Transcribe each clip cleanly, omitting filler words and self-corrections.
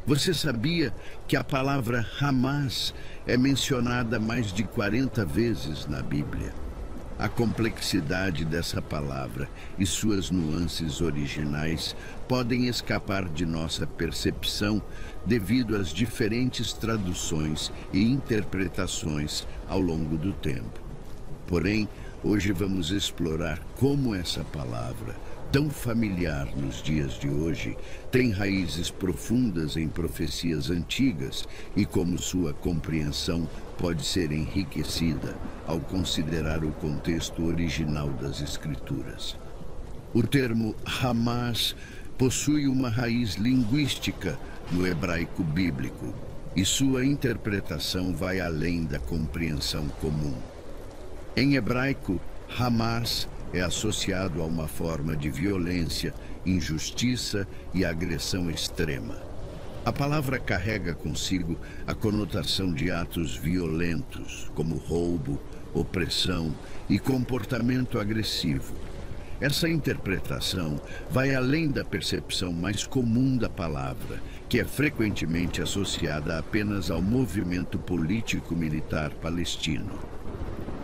Você sabia que a palavra Hamas é mencionada mais de 40 vezes na Bíblia? A complexidade dessa palavra e suas nuances originais podem escapar de nossa percepção devido às diferentes traduções e interpretações ao longo do tempo. Porém, hoje vamos explorar como essa palavra, tão familiar nos dias de hoje, tem raízes profundas em profecias antigas e como sua compreensão pode ser enriquecida ao considerar o contexto original das Escrituras. O termo Hamas possui uma raiz linguística no hebraico bíblico e sua interpretação vai além da compreensão comum. Em hebraico, Hamas é associado a uma forma de violência, injustiça e agressão extrema. A palavra carrega consigo a conotação de atos violentos, como roubo, opressão e comportamento agressivo. Essa interpretação vai além da percepção mais comum da palavra, que é frequentemente associada apenas ao movimento político-militar palestino.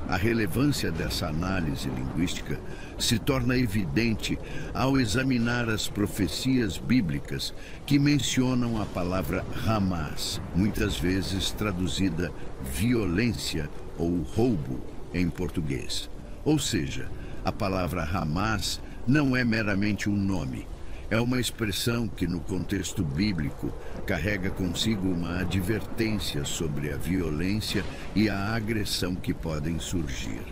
A relevância dessa análise linguística se torna evidente ao examinar as profecias bíblicas que mencionam a palavra Hamas, muitas vezes traduzida violência ou roubo em português. Ou seja, a palavra Hamas não é meramente um nome. É uma expressão que, no contexto bíblico, carrega consigo uma advertência sobre a violência e a agressão que podem surgir.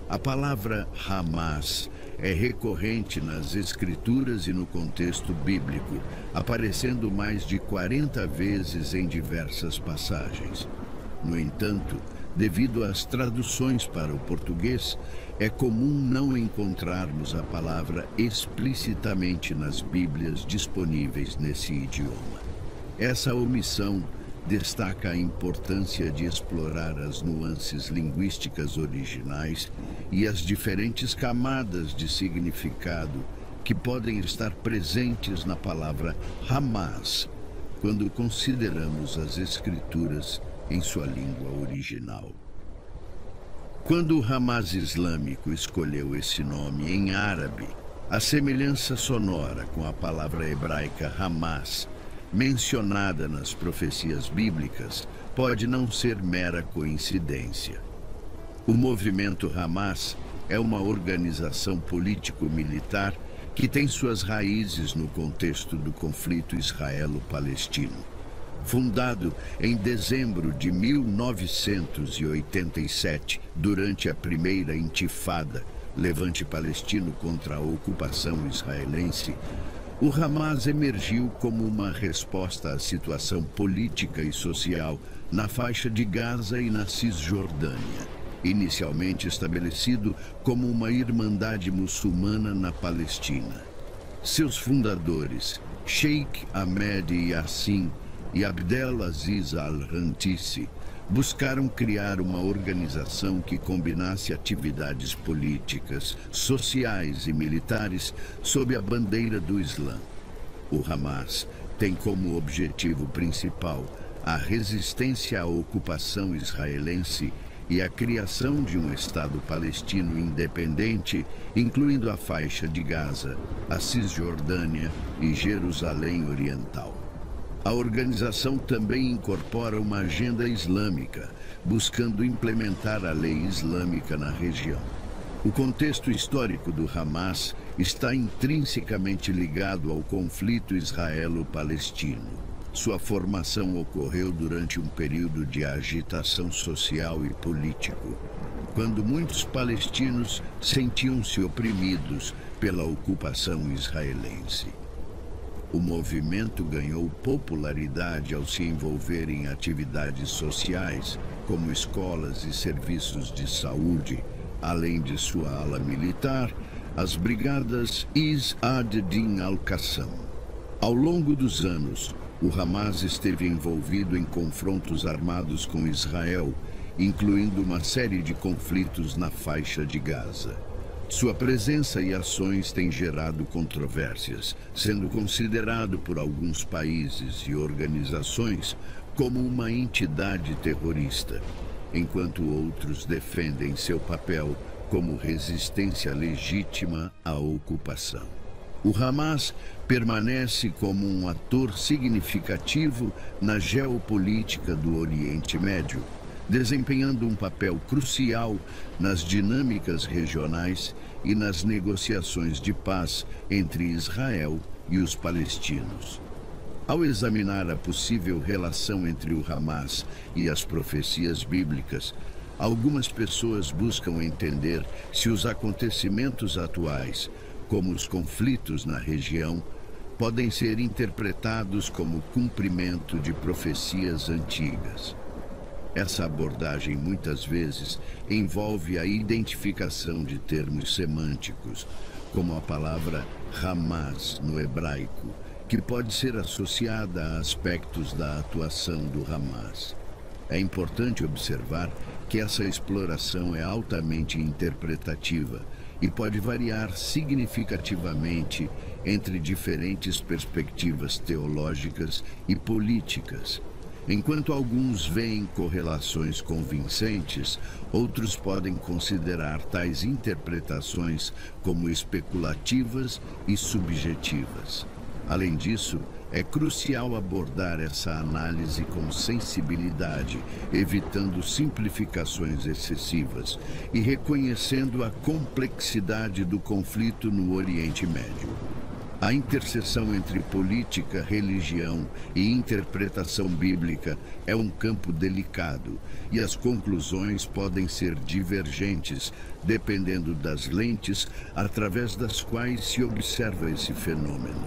A palavra Hamas é recorrente nas Escrituras e no contexto bíblico, aparecendo mais de 40 vezes em diversas passagens. No entanto, devido às traduções para o português, é comum não encontrarmos a palavra explicitamente nas Bíblias disponíveis nesse idioma. Essa omissão destaca a importância de explorar as nuances linguísticas originais e as diferentes camadas de significado que podem estar presentes na palavra Hamas, quando consideramos as Escrituras em sua língua original. Quando o Hamas islâmico escolheu esse nome em árabe, a semelhança sonora com a palavra hebraica Hamas, mencionada nas profecias bíblicas, pode não ser mera coincidência. O movimento Hamas é uma organização político-militar que tem suas raízes no contexto do conflito israelo-palestino. Fundado em dezembro de 1987, durante a primeira intifada, levante palestino contra a ocupação israelense, o Hamas emergiu como uma resposta à situação política e social na faixa de Gaza e na Cisjordânia, inicialmente estabelecido como uma irmandade muçulmana na Palestina. Seus fundadores, Sheikh Ahmed Yassin e Abdel Aziz al-Rantisi, buscaram criar uma organização que combinasse atividades políticas, sociais e militares sob a bandeira do Islã. O Hamas tem como objetivo principal a resistência à ocupação israelense e a criação de um Estado palestino independente, incluindo a faixa de Gaza, a Cisjordânia e Jerusalém Oriental. A organização também incorpora uma agenda islâmica, buscando implementar a lei islâmica na região. O contexto histórico do Hamas está intrinsecamente ligado ao conflito israelo-palestino. Sua formação ocorreu durante um período de agitação social e político, quando muitos palestinos sentiam-se oprimidos pela ocupação israelense. O movimento ganhou popularidade ao se envolver em atividades sociais, como escolas e serviços de saúde, além de sua ala militar, as brigadas Izz ad-Din al-Qassam. Ao longo dos anos, o Hamas esteve envolvido em confrontos armados com Israel, incluindo uma série de conflitos na faixa de Gaza. Sua presença e ações têm gerado controvérsias, sendo considerado por alguns países e organizações como uma entidade terrorista, enquanto outros defendem seu papel como resistência legítima à ocupação. O Hamas permanece como um ator significativo na geopolítica do Oriente Médio, desempenhando um papel crucial nas dinâmicas regionais e nas negociações de paz entre Israel e os palestinos. Ao examinar a possível relação entre o Hamas e as profecias bíblicas, algumas pessoas buscam entender se os acontecimentos atuais, como os conflitos na região, podem ser interpretados como cumprimento de profecias antigas. Essa abordagem muitas vezes envolve a identificação de termos semânticos, como a palavra Hamas no hebraico, que pode ser associada a aspectos da atuação do Hamas. É importante observar que essa exploração é altamente interpretativa e pode variar significativamente entre diferentes perspectivas teológicas e políticas. Enquanto alguns veem correlações convincentes, outros podem considerar tais interpretações como especulativas e subjetivas. Além disso, é crucial abordar essa análise com sensibilidade, evitando simplificações excessivas e reconhecendo a complexidade do conflito no Oriente Médio. A interseção entre política, religião e interpretação bíblica é um campo delicado e as conclusões podem ser divergentes, dependendo das lentes através das quais se observa esse fenômeno.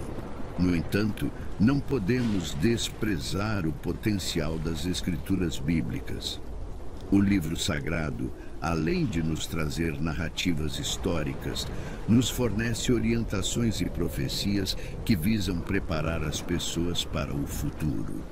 No entanto, não podemos desprezar o potencial das escrituras bíblicas. O livro sagrado, além de nos trazer narrativas históricas, nos fornece orientações e profecias que visam preparar as pessoas para o futuro.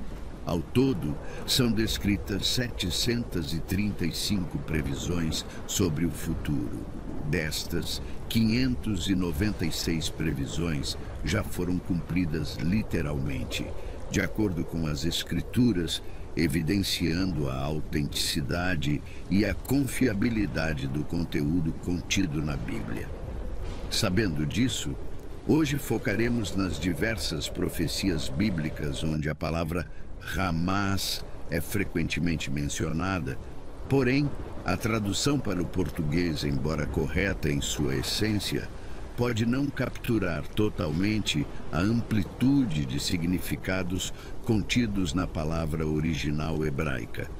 Ao todo, são descritas 735 previsões sobre o futuro. Destas, 596 previsões já foram cumpridas literalmente, de acordo com as Escrituras, evidenciando a autenticidade e a confiabilidade do conteúdo contido na Bíblia. Sabendo disso, hoje focaremos nas diversas profecias bíblicas onde a palavra Hamas é frequentemente mencionada, porém, a tradução para o português, embora correta em sua essência, pode não capturar totalmente a amplitude de significados contidos na palavra original hebraica.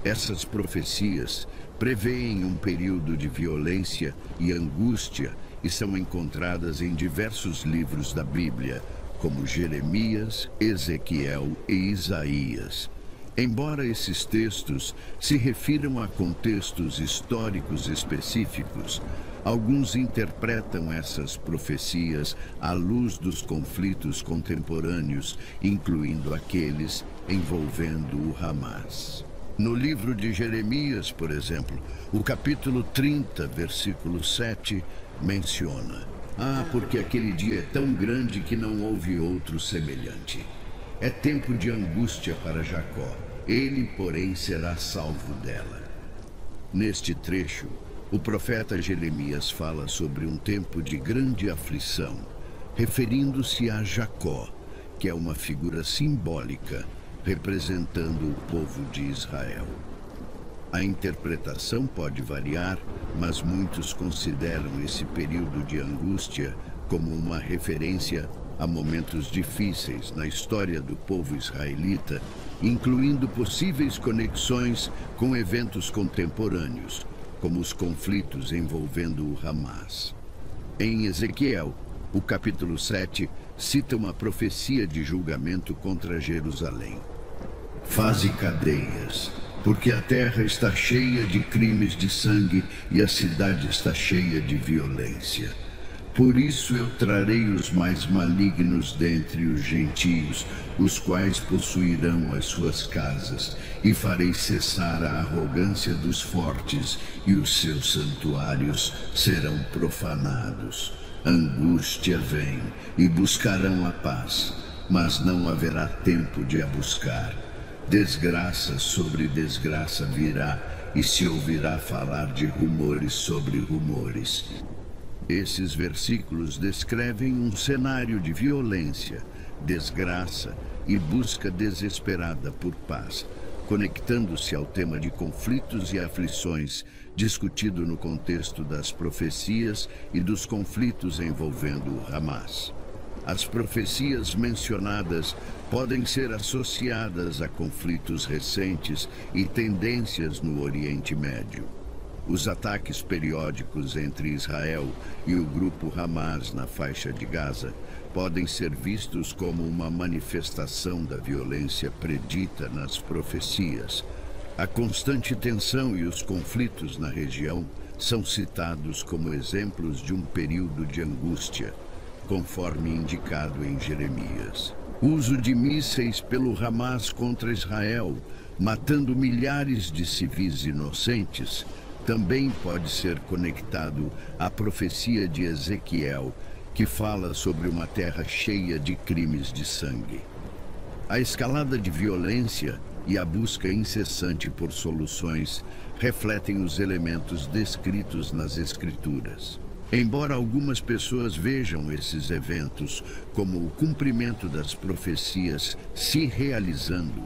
Essas profecias preveem um período de violência e angústia e são encontradas em diversos livros da Bíblia, como Jeremias, Ezequiel e Isaías. Embora esses textos se refiram a contextos históricos específicos, alguns interpretam essas profecias à luz dos conflitos contemporâneos, incluindo aqueles envolvendo o Hamas. No livro de Jeremias, por exemplo, o capítulo 30, versículo 7, menciona: porque aquele dia é tão grande que não houve outro semelhante. É tempo de angústia para Jacó, ele, porém, será salvo dela. Neste trecho, o profeta Jeremias fala sobre um tempo de grande aflição, referindo-se a Jacó, que é uma figura simbólica representando o povo de Israel. A interpretação pode variar, mas muitos consideram esse período de angústia como uma referência a momentos difíceis na história do povo israelita, incluindo possíveis conexões com eventos contemporâneos, como os conflitos envolvendo o Hamas. Em Ezequiel, o capítulo 7 cita uma profecia de julgamento contra Jerusalém. Faze cadeias, porque a terra está cheia de crimes de sangue e a cidade está cheia de violência. Por isso eu trarei os mais malignos dentre os gentios, os quais possuirão as suas casas, e farei cessar a arrogância dos fortes, e os seus santuários serão profanados. Angústia vem, e buscarão a paz, mas não haverá tempo de a buscar. Desgraça sobre desgraça virá, e se ouvirá falar de rumores sobre rumores. Esses versículos descrevem um cenário de violência, desgraça e busca desesperada por paz, conectando-se ao tema de conflitos e aflições, discutido no contexto das profecias e dos conflitos envolvendo o Hamas. As profecias mencionadas podem ser associadas a conflitos recentes e tendências no Oriente Médio. Os ataques periódicos entre Israel e o grupo Hamas na faixa de Gaza podem ser vistos como uma manifestação da violência predita nas profecias. A constante tensão e os conflitos na região são citados como exemplos de um período de angústia, conforme indicado em Jeremias. O uso de mísseis pelo Hamas contra Israel, matando milhares de civis inocentes, também pode ser conectado à profecia de Ezequiel, que fala sobre uma terra cheia de crimes de sangue. A escalada de violência e a busca incessante por soluções refletem os elementos descritos nas Escrituras. Embora algumas pessoas vejam esses eventos como o cumprimento das profecias se realizando,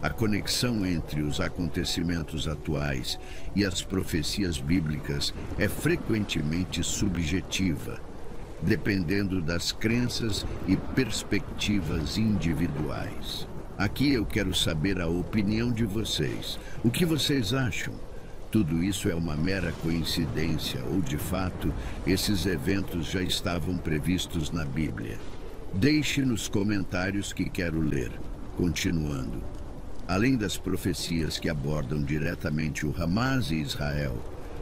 a conexão entre os acontecimentos atuais e as profecias bíblicas é frequentemente subjetiva, dependendo das crenças e perspectivas individuais. Aqui eu quero saber a opinião de vocês. O que vocês acham? Tudo isso é uma mera coincidência ou, de fato, esses eventos já estavam previstos na Bíblia? Deixe nos comentários que quero ler. Continuando. Além das profecias que abordam diretamente o Hamas e Israel,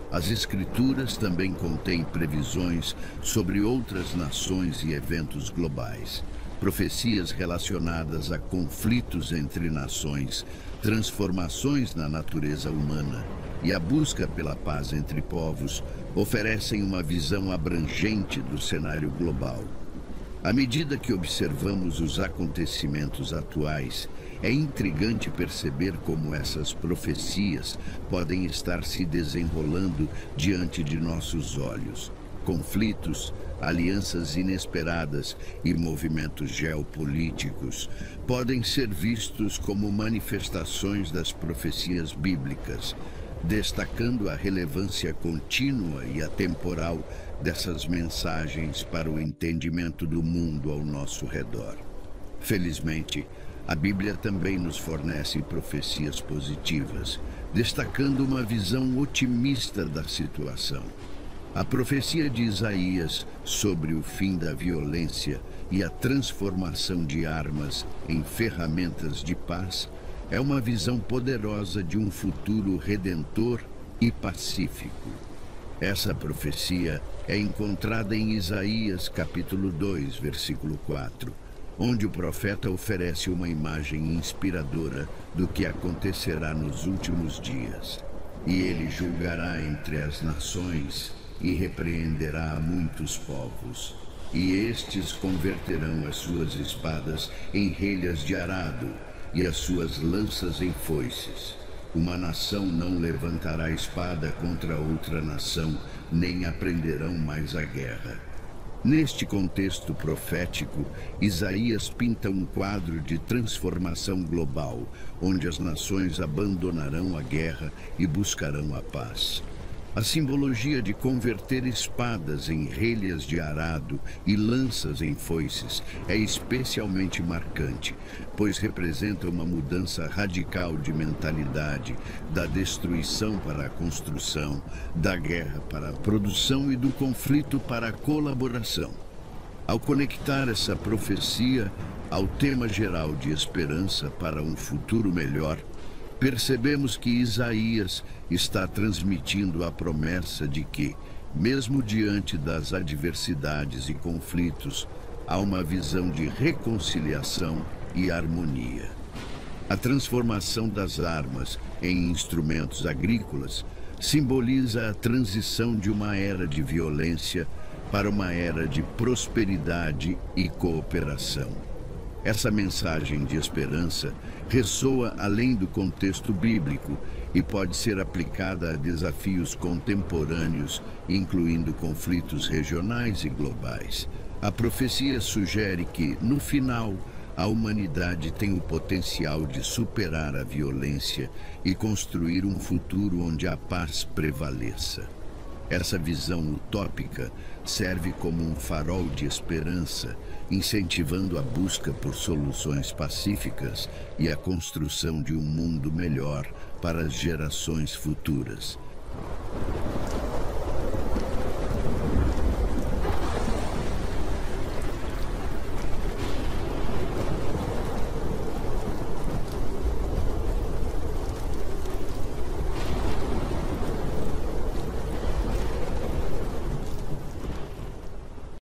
as Escrituras também contêm previsões sobre outras nações e eventos globais. Profecias relacionadas a conflitos entre nações, transformações na natureza humana e a busca pela paz entre povos oferecem uma visão abrangente do cenário global. À medida que observamos os acontecimentos atuais, é intrigante perceber como essas profecias podem estar se desenrolando diante de nossos olhos. Conflitos, alianças inesperadas e movimentos geopolíticos podem ser vistos como manifestações das profecias bíblicas, destacando a relevância contínua e atemporal dessas mensagens para o entendimento do mundo ao nosso redor. Felizmente, a Bíblia também nos fornece profecias positivas, destacando uma visão otimista da situação. A profecia de Isaías sobre o fim da violência e a transformação de armas em ferramentas de paz é uma visão poderosa de um futuro redentor e pacífico. Essa profecia é encontrada em Isaías capítulo 2, versículo 4, onde o profeta oferece uma imagem inspiradora do que acontecerá nos últimos dias. E ele julgará entre as nações e repreenderá a muitos povos, e estes converterão as suas espadas em relhas de arado e as suas lanças em foices. Uma nação não levantará espada contra outra nação, nem aprenderão mais a guerra. Neste contexto profético, Isaías pinta um quadro de transformação global, onde as nações abandonarão a guerra e buscarão a paz. A simbologia de converter espadas em relhas de arado e lanças em foices é especialmente marcante, pois representa uma mudança radical de mentalidade, da destruição para a construção, da guerra para a produção e do conflito para a colaboração. Ao conectar essa profecia ao tema geral de esperança para um futuro melhor, percebemos que Isaías está transmitindo a promessa de que, Mesmo diante das adversidades e conflitos, há uma visão de reconciliação e harmonia. A transformação das armas em instrumentos agrícolas simboliza a transição de uma era de violência para uma era de prosperidade e cooperação. Essa mensagem de esperança ressoa além do contexto bíblico e pode ser aplicada a desafios contemporâneos, incluindo conflitos regionais e globais. A profecia sugere que, no final, a humanidade tem o potencial de superar a violência e construir um futuro onde a paz prevaleça. Essa visão utópica serve como um farol de esperança, incentivando a busca por soluções pacíficas e a construção de um mundo melhor para as gerações futuras.